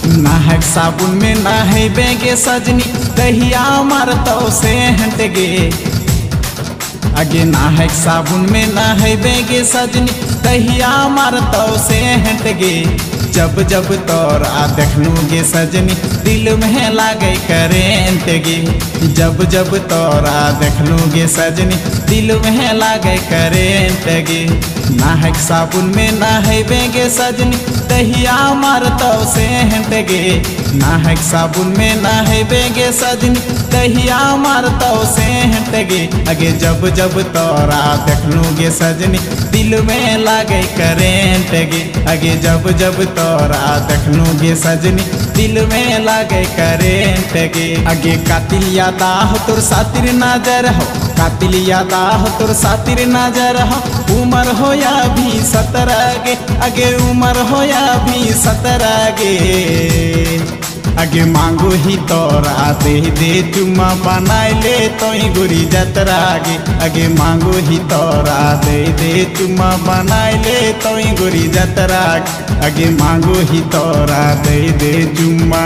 नहाय साबुन में नहाय बेगे सजनी दहिया मारतो से हट गे। आगे नहाय साबुन में नहाय बेगे सजनी दहिया मारतो से हट गे। जब जब तोरा देखलू गे सजनी दिल में लागे करेंट गे। जब जब तोरा देखलू गे सजनी दिल में लागे करेंट गे। नहाय साबुन में नहाय बेगे सजनी दहिया मारतो से हट गे। नहाय साबुन में नहाय बेगे सजनी दहिया मारतो से हट गे। आगे जब जब तोरा देखलू गे सजनी दिल में लागे करेंट गे। आगे जब जब तोरा देखलू गे सजनी दिल में लागे करेंट गे। आगे कातिल यादा हो तोर सातिर नजर हो, कातिल यादा हो तोर सातिर नजर हो। उमर हो या भी 17 गे, आगे उमर हो या भी 17 गे। आगे मांगो ही तोरा दे चुम्मा बनाए ले तोई गोरी जतरा गे। आगे मांगो ही तोरा दे चुम्मा बनाए ले तोई गोरी जतरा। आगे मांगो ही तोरा दे चुम्मा।